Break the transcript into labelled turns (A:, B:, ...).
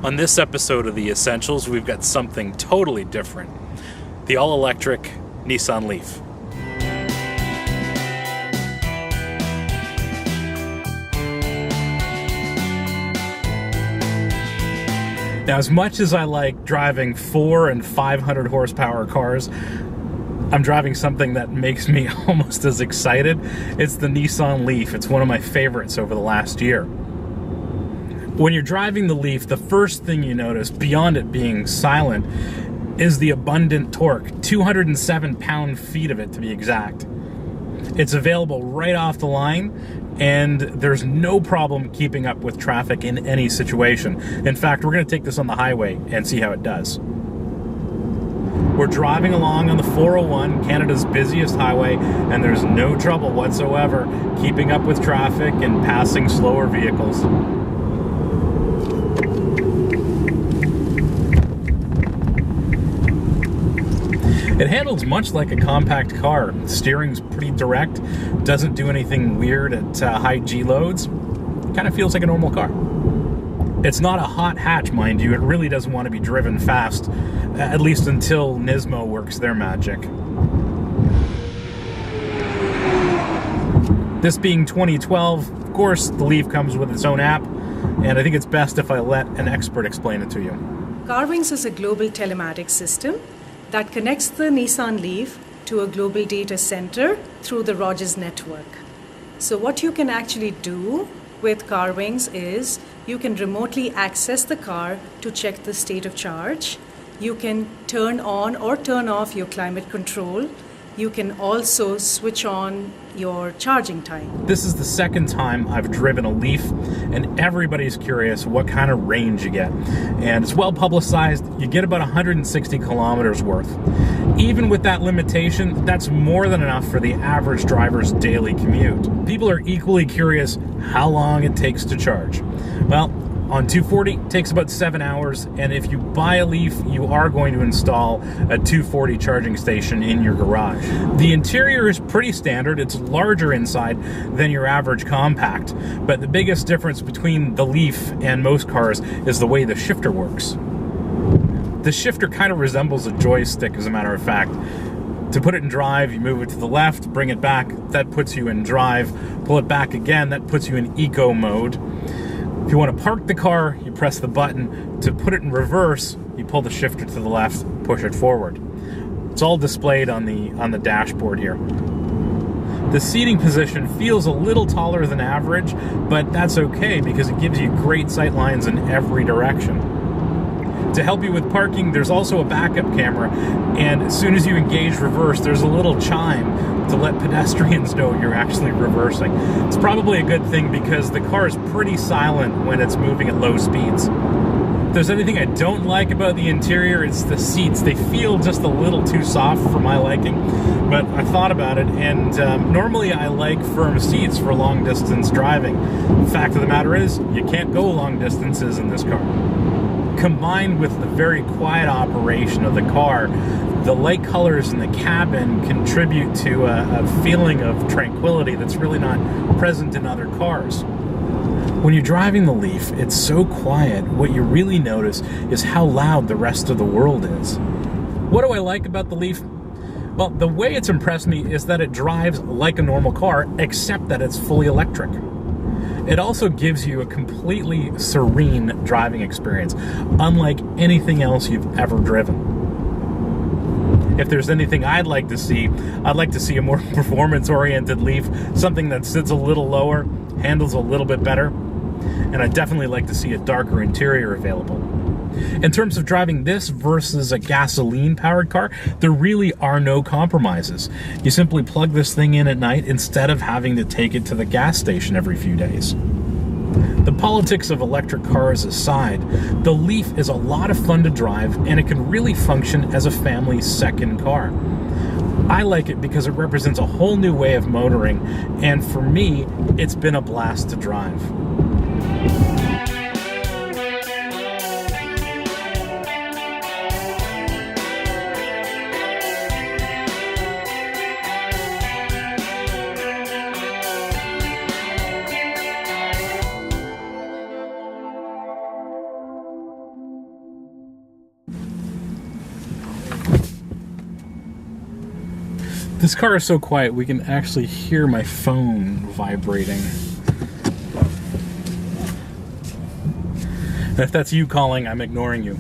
A: On this episode of The Essentials, we've got something totally different. The all-electric Nissan Leaf. Now, as much as I like driving 400 and 500 horsepower cars, I'm driving something that makes me almost as excited. It's the Nissan Leaf. It's one of my favorites over the last year. When you're driving the Leaf, the first thing you notice, beyond it being silent, is the abundant torque. 207 pound-feet of it, to be exact. It's available right off the line, and there's no problem keeping up with traffic in any situation. In fact, we're going to take this on the highway and see how it does. We're driving along on the 401, Canada's busiest highway, and there's no trouble whatsoever keeping up with traffic and passing slower vehicles. It handles much like a compact car. Steering's pretty direct, doesn't do anything weird at high G loads. Kind of feels like a normal car. It's not a hot hatch, mind you. It really doesn't want to be driven fast, at least until Nismo works their magic. This being 2012, of course, the Leaf comes with its own app, and I think it's best if I let an expert explain it to you.
B: Carwings is a global telematics system that connects the Nissan Leaf to a global data center through the Rogers network. So what you can actually do with Carwings is you can remotely access the car to check the state of charge. You can turn on or turn off your climate control. You can also switch on your charging time.
A: This is the second time I've driven a Leaf, and everybody's curious what kind of range you get. And it's well publicized. You get about 160 kilometers worth. Even with that limitation, that's more than enough for the average driver's daily commute. People are equally curious how long it takes to charge. Well, on 240, it takes about 7 hours, and if you buy a Leaf, you are going to install a 240 charging station in your garage. The interior is pretty standard. It's larger inside than your average compact, but the biggest difference between the Leaf and most cars is the way the shifter works. The shifter kind of resembles a joystick, as a matter of fact. To put it in drive, you move it to the left, bring it back, that puts you in drive. Pull it back again, that puts you in eco mode. If you want to park the car, you press the button. To put it in reverse, you pull the shifter to the left, push it forward. It's all displayed on the dashboard here. The seating position feels a little taller than average, but that's okay because it gives you great sight lines in every direction. To help you with parking, there's also a backup camera, and as soon as you engage reverse, there's a little chime to let pedestrians know you're actually reversing. It's probably a good thing because the car is pretty silent when it's moving at low speeds. If there's anything I don't like about the interior, it's the seats. They feel just a little too soft for my liking, but I thought about it, and normally I like firm seats for long distance driving. The fact of the matter is, you can't go long distances in this car. Combined with the very quiet operation of the car, the light colors in the cabin contribute to a feeling of tranquility that's really not present in other cars. When you're driving the Leaf, it's so quiet, what you really notice is how loud the rest of the world is. What do I like about the Leaf? Well, the way it's impressed me is that it drives like a normal car, except that it's fully electric. It also gives you a completely serene driving experience, unlike anything else you've ever driven. If there's anything I'd like to see a more performance-oriented Leaf, something that sits a little lower, handles a little bit better, and I'd definitely like to see a darker interior available. In terms of driving this versus a gasoline-powered car, there really are no compromises. You simply plug this thing in at night instead of having to take it to the gas station every few days. The politics of electric cars aside, the Leaf is a lot of fun to drive, and it can really function as a family's second car. I like it because it represents a whole new way of motoring, and for me, it's been a blast to drive. This car is so quiet, we can actually hear my phone vibrating. And if that's you calling, I'm ignoring you.